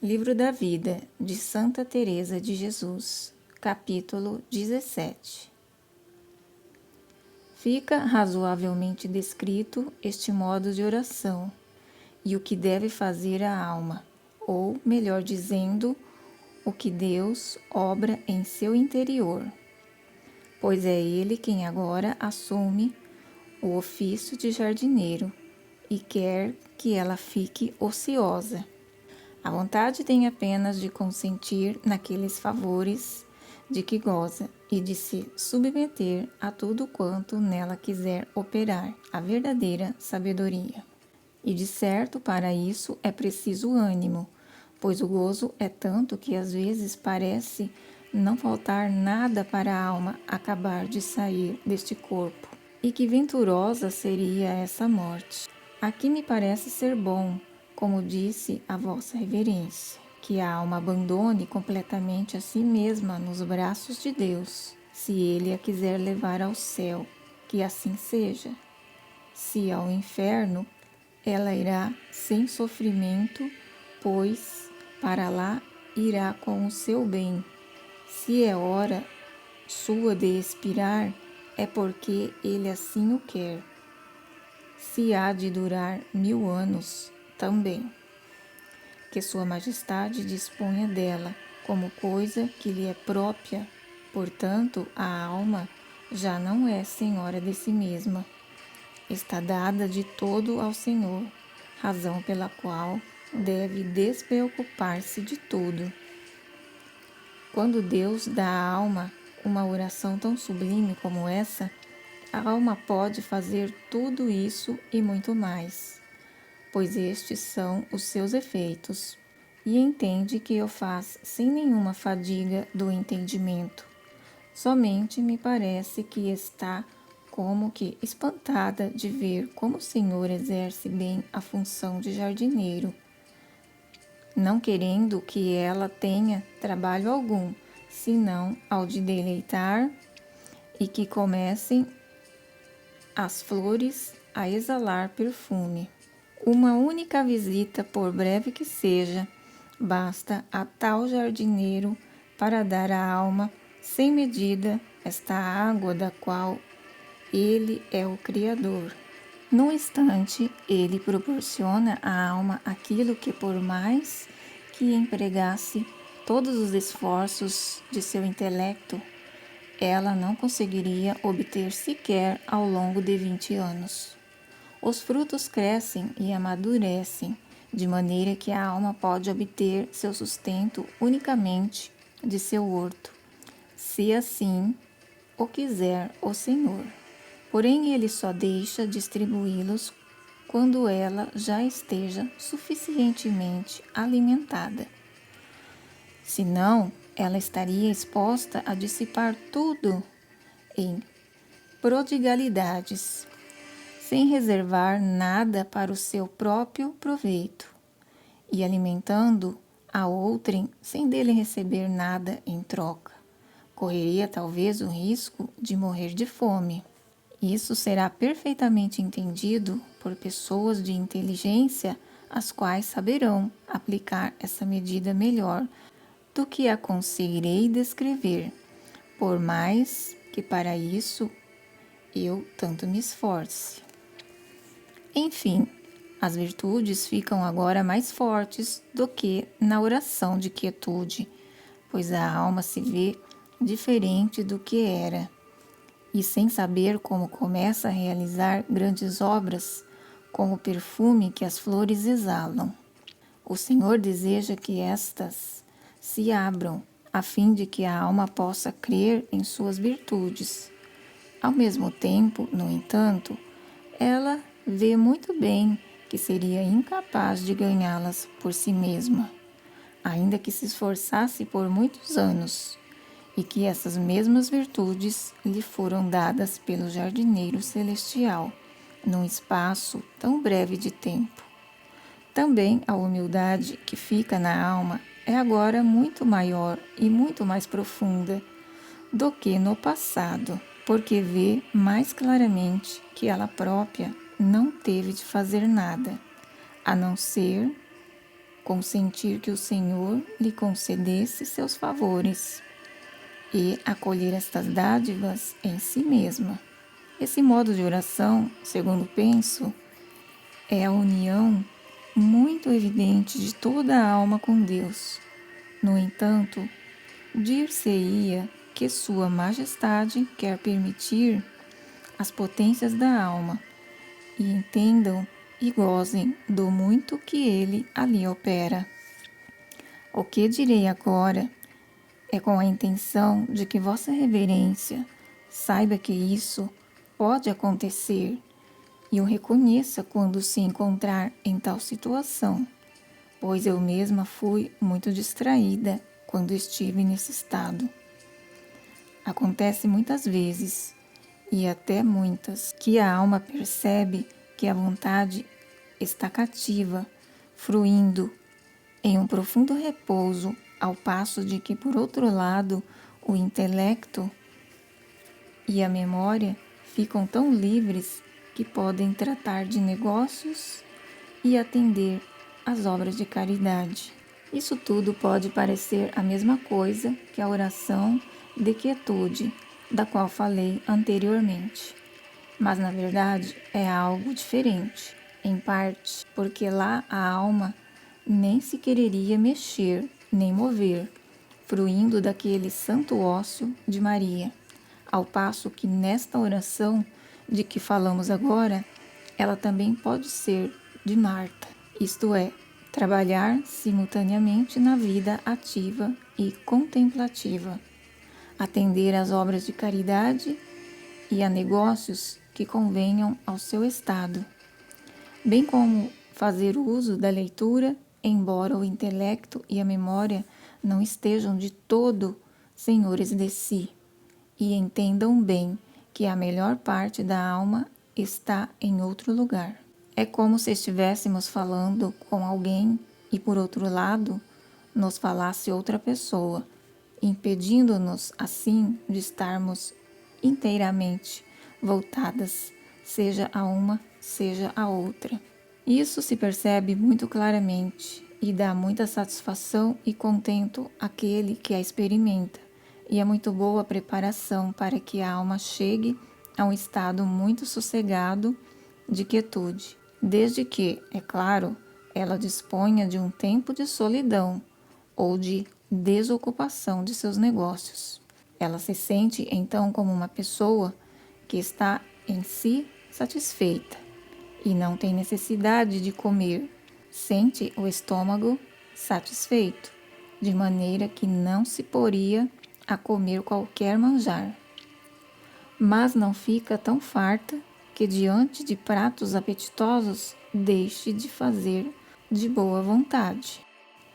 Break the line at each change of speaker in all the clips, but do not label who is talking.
Livro da Vida, de Santa Teresa de Jesus, capítulo 17. Fica razoavelmente descrito este modo de oração e o que deve fazer a alma, ou, melhor dizendo, o que Deus obra em seu interior, pois é Ele quem agora assume o ofício de jardineiro e quer que ela fique ociosa. A vontade tem apenas de consentir naqueles favores de que goza e de se submeter a tudo quanto nela quiser operar a verdadeira sabedoria. E de certo, para isso é preciso ânimo, pois o gozo é tanto que às vezes parece não faltar nada para a alma acabar de sair deste corpo. E que venturosa seria essa morte. Aqui me parece ser bom, como disse a Vossa Reverência, que a alma abandone completamente a si mesma nos braços de Deus, se Ele a quiser levar ao céu, que assim seja. Se ao inferno, ela irá sem sofrimento, pois para lá irá com o seu bem. Se é hora sua de expirar, é porque Ele assim o quer. Se há de durar 1000 anos, também. Que Sua Majestade disponha dela como coisa que lhe é própria. Portanto, a alma já não é senhora de si mesma. Está dada de todo ao Senhor, razão pela qual deve despreocupar-se de tudo. Quando Deus dá à alma uma oração tão sublime como essa, a alma pode fazer tudo isso e muito mais, pois estes são os seus efeitos, e entende que o faz sem nenhuma fadiga do entendimento. Somente me parece que está como que espantada de ver como o Senhor exerce bem a função de jardineiro, não querendo que ela tenha trabalho algum, senão ao de deleitar e que comecem as flores a exalar perfume. Uma única visita, por breve que seja, basta a tal jardineiro para dar à alma, sem medida, esta água da qual ele é o Criador. Num instante, ele proporciona à alma aquilo que, por mais que empregasse todos os esforços de seu intelecto, ela não conseguiria obter sequer ao longo de 20 anos. Os frutos crescem e amadurecem, de maneira que a alma pode obter seu sustento unicamente de seu horto, se assim o quiser o Senhor. Porém, ele só deixa distribuí-los quando ela já esteja suficientemente alimentada. Senão, ela estaria exposta a dissipar tudo em prodigalidades, sem reservar nada para o seu próprio proveito, e alimentando a outrem sem dele receber nada em troca. Correria talvez o risco de morrer de fome. Isso será perfeitamente entendido por pessoas de inteligência, as quais saberão aplicar essa medida melhor do que a conseguirei descrever, por mais que para isso eu tanto me esforce. Enfim, as virtudes ficam agora mais fortes do que na oração de quietude, pois a alma se vê diferente do que era, e sem saber como começa a realizar grandes obras, com o perfume que as flores exalam. O Senhor deseja que estas se abram, a fim de que a alma possa crer em suas virtudes. Ao mesmo tempo, no entanto, ela vê muito bem que seria incapaz de ganhá-las por si mesma, ainda que se esforçasse por muitos anos, e que essas mesmas virtudes lhe foram dadas pelo jardineiro celestial, num espaço tão breve de tempo. Também a humildade que fica na alma é agora muito maior e muito mais profunda do que no passado, porque vê mais claramente que ela própria não teve de fazer nada, a não ser consentir que o Senhor lhe concedesse seus favores e acolher estas dádivas em si mesma. Esse modo de oração, segundo penso, é a união muito evidente de toda a alma com Deus. No entanto, dir-se-ia que Sua Majestade quer permitir as potências da alma e entendam e gozem do muito que Ele ali opera. O que direi agora é com a intenção de que Vossa Reverência saiba que isso pode acontecer e o reconheça quando se encontrar em tal situação, pois eu mesma fui muito distraída quando estive nesse estado. Acontece muitas vezes, e até muitas, que a alma percebe que a vontade está cativa, fruindo em um profundo repouso, ao passo de que, por outro lado, o intelecto e a memória ficam tão livres que podem tratar de negócios e atender às obras de caridade. Isso tudo pode parecer a mesma coisa que a oração de quietude, da qual falei anteriormente. Mas, na verdade, é algo diferente, em parte porque lá a alma nem se quereria mexer, nem mover, fruindo daquele santo ócio de Maria, ao passo que nesta oração de que falamos agora, ela também pode ser de Marta, isto é, trabalhar simultaneamente na vida ativa e contemplativa, atender às obras de caridade e a negócios que convenham ao seu estado, bem como fazer uso da leitura, embora o intelecto e a memória não estejam de todo senhores de si, e entendam bem que a melhor parte da alma está em outro lugar. É como se estivéssemos falando com alguém e, por outro lado, nos falasse outra pessoa, impedindo-nos, assim, de estarmos inteiramente voltadas, seja a uma, seja a outra. Isso se percebe muito claramente e dá muita satisfação e contento àquele que a experimenta, e é muito boa a preparação para que a alma chegue a um estado muito sossegado de quietude, desde que, é claro, ela disponha de um tempo de solidão ou de desocupação de seus negócios. Ela se sente então como uma pessoa que está em si satisfeita e não tem necessidade de comer. Sente o estômago satisfeito, de maneira que não se poria a comer qualquer manjar. Mas não fica tão farta que diante de pratos apetitosos deixe de fazer de boa vontade.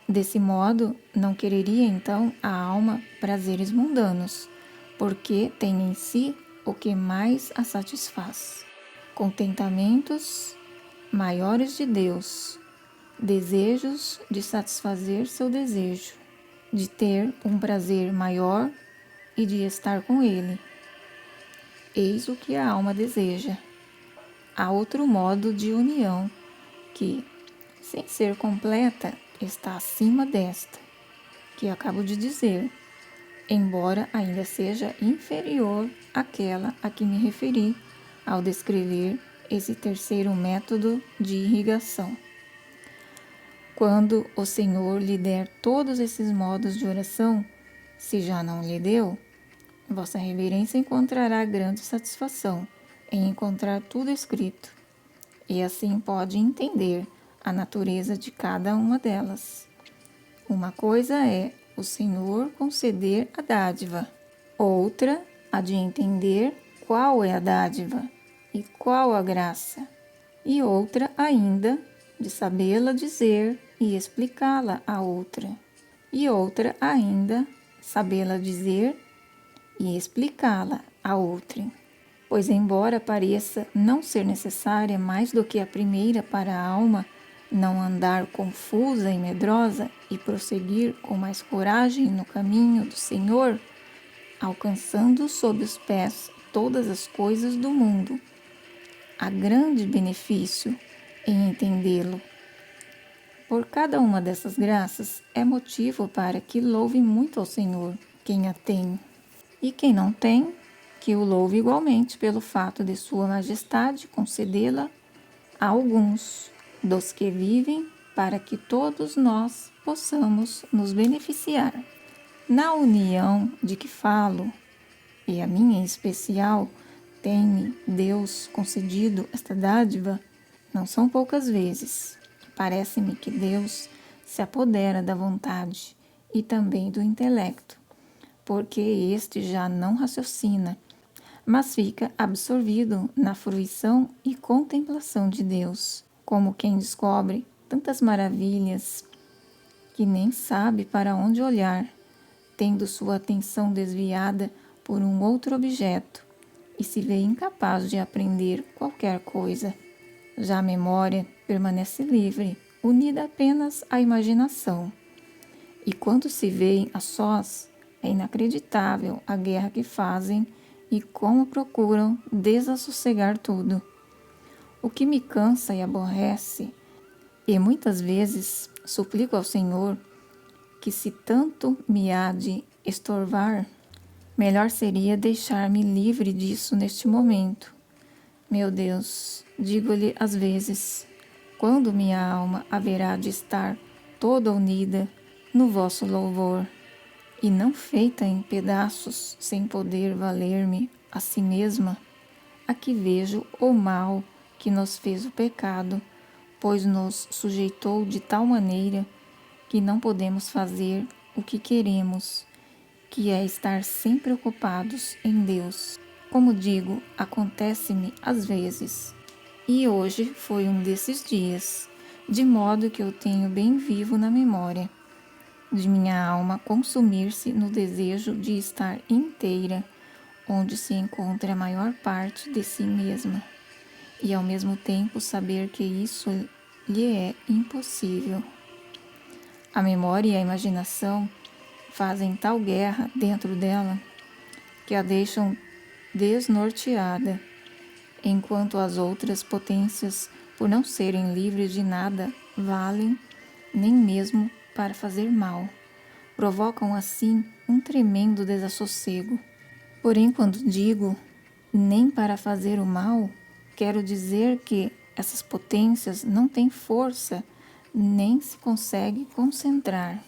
Desse modo, não quereria então a alma prazeres mundanos, porque tem em si o que mais a satisfaz. Contentamentos maiores de Deus, desejos de satisfazer seu desejo, de ter um prazer maior e de estar com Ele. Eis o que a alma deseja. Há outro modo de união que, sem ser completa, está acima desta, que acabo de dizer, embora ainda seja inferior àquela a que me referi ao descrever esse terceiro método de irrigação. Quando o Senhor lhe der todos esses modos de oração, se já não lhe deu, Vossa Reverência encontrará grande satisfação em encontrar tudo escrito, e assim pode entender a natureza de cada uma delas. Uma coisa é o Senhor conceder a dádiva, outra a de entender qual é a dádiva e qual a graça, e outra ainda de sabê-la dizer e explicá-la a outra, e outra ainda sabê-la dizer e explicá-la a outrem. Pois, embora pareça não ser necessária mais do que a primeira para a alma não andar confusa e medrosa e prosseguir com mais coragem no caminho do Senhor, alcançando sob os pés todas as coisas do mundo, há grande benefício em entendê-lo. Por cada uma dessas graças é motivo para que louve muito ao Senhor quem a tem, e quem não tem, que o louve igualmente pelo fato de Sua Majestade concedê-la a alguns dos que vivem, para que todos nós possamos nos beneficiar. Na união de que falo, e a minha em especial, tem-me Deus concedido esta dádiva, não são poucas vezes. Parece-me que Deus se apodera da vontade e também do intelecto, porque este já não raciocina, mas fica absorvido na fruição e contemplação de Deus, como quem descobre tantas maravilhas que nem sabe para onde olhar, tendo sua atenção desviada por um outro objeto e se vê incapaz de aprender qualquer coisa. Já a memória permanece livre, unida apenas à imaginação. E quando se veem a sós, é inacreditável a guerra que fazem e como procuram desassossegar tudo. O que me cansa e aborrece, e muitas vezes suplico ao Senhor que, se tanto me há de estorvar, melhor seria deixar-me livre disso neste momento. Meu Deus, digo-lhe às vezes, quando minha alma haverá de estar toda unida no vosso louvor, e não feita em pedaços sem poder valer-me a si mesma? Aqui vejo o mal que nos fez o pecado, pois nos sujeitou de tal maneira que não podemos fazer o que queremos, que é estar sempre ocupados em Deus. Como digo, acontece-me às vezes, e hoje foi um desses dias, de modo que eu tenho bem vivo na memória de minha alma consumir-se no desejo de estar inteira onde se encontra a maior parte de si mesma, e ao mesmo tempo saber que isso lhe é impossível. A memória e a imaginação fazem tal guerra dentro dela que a deixam desnorteada, enquanto as outras potências, por não serem livres de nada, valem nem mesmo para fazer mal. Provocam assim um tremendo desassossego. Porém, quando digo nem para fazer o mal, quero dizer que essas potências não têm força, nem se consegue concentrar.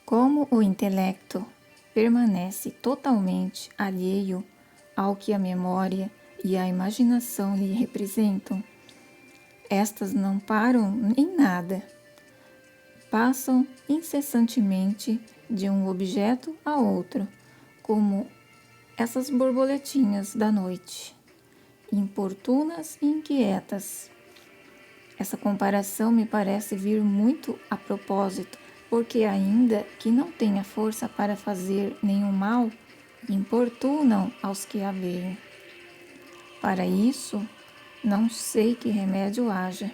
Como o intelecto permanece totalmente alheio ao que a memória e a imaginação lhe representam, estas não param em nada. Passam incessantemente de um objeto a outro, como essas borboletinhas da noite, importunas e inquietas. Essa comparação me parece vir muito a propósito, porque ainda que não tenha força para fazer nenhum mal, importunam aos que a veem. Para isso, não sei que remédio haja.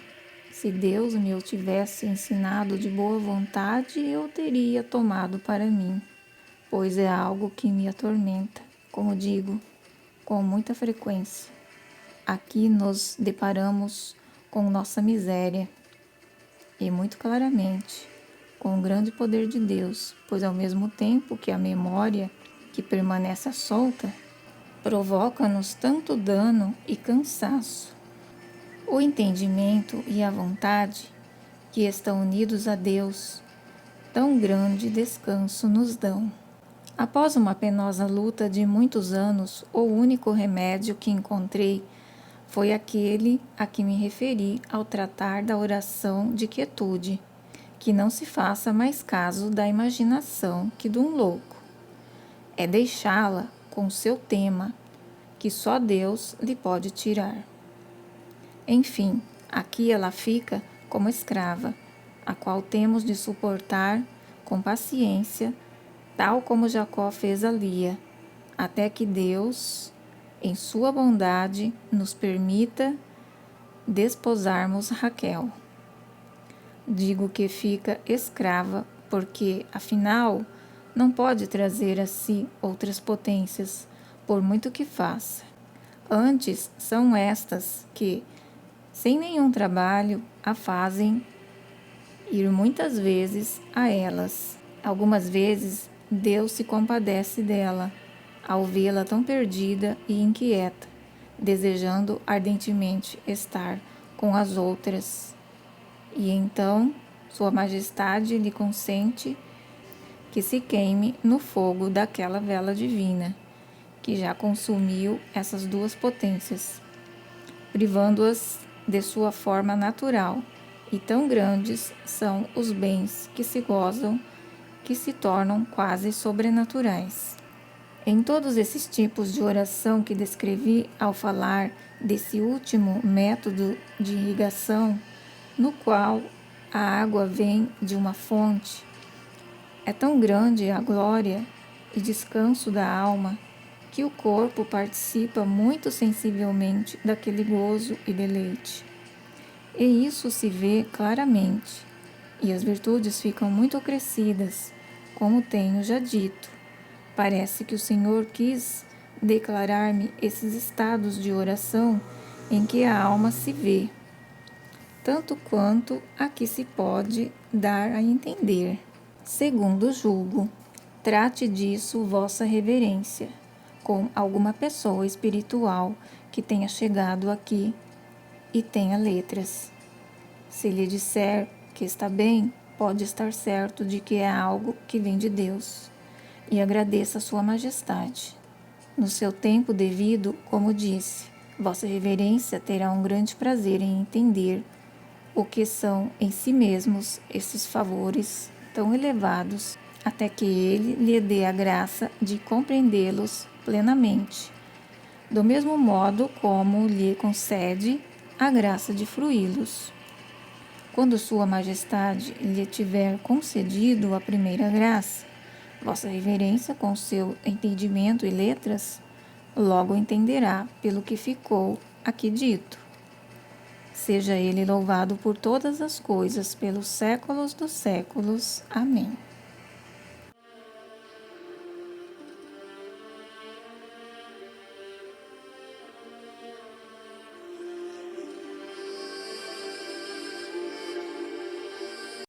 Se Deus me o tivesse ensinado de boa vontade, eu teria tomado para mim, pois é algo que me atormenta, como digo, com muita frequência. Aqui nos deparamos com nossa miséria, e muito claramente, com o grande poder de Deus, pois ao mesmo tempo que a memória, que permanece solta, provoca-nos tanto dano e cansaço. O entendimento e a vontade, que estão unidos a Deus, tão grande descanso nos dão. Após uma penosa luta de muitos anos, o único remédio que encontrei foi aquele a que me referi ao tratar da oração de quietude, que não se faça mais caso da imaginação que de um louco. É deixá-la com seu tema, que só Deus lhe pode tirar. Enfim, aqui ela fica como escrava, a qual temos de suportar com paciência, tal como Jacó fez a Lia, até que Deus, em sua bondade, nos permita desposarmos Raquel. Digo que fica escrava porque, afinal, não pode trazer a si outras potências, por muito que faça. Antes são estas que, sem nenhum trabalho, a fazem ir muitas vezes a elas. Algumas vezes Deus se compadece dela, ao vê-la tão perdida e inquieta, desejando ardentemente estar com as outras. E então Sua Majestade lhe consente que se queime no fogo daquela vela divina, que já consumiu essas duas potências, privando-as de sua forma natural, e tão grandes são os bens que se gozam que se tornam quase sobrenaturais. Em todos esses tipos de oração que descrevi ao falar desse último método de irrigação, no qual a água vem de uma fonte, é tão grande a glória e descanso da alma que o corpo participa muito sensivelmente daquele gozo e deleite. E isso se vê claramente, e as virtudes ficam muito acrescidas, como tenho já dito. Parece que o Senhor quis declarar-me esses estados de oração em que a alma se vê, tanto quanto aqui se pode dar a entender. Segundo julgo, trate disso Vossa Reverência, com alguma pessoa espiritual que tenha chegado aqui e tenha letras. Se lhe disser que está bem, pode estar certo de que é algo que vem de Deus, e agradeça a Sua Majestade. No seu tempo devido, como disse, Vossa Reverência terá um grande prazer em entender o que são em si mesmos esses favores tão elevados, até que Ele lhe dê a graça de compreendê-los plenamente, do mesmo modo como lhe concede a graça de fruí-los. Quando Sua Majestade lhe tiver concedido a primeira graça, Vossa Reverência, com seu entendimento e letras, logo entenderá pelo que ficou aqui dito. Seja Ele louvado por todas as coisas, pelos séculos dos séculos. Amém.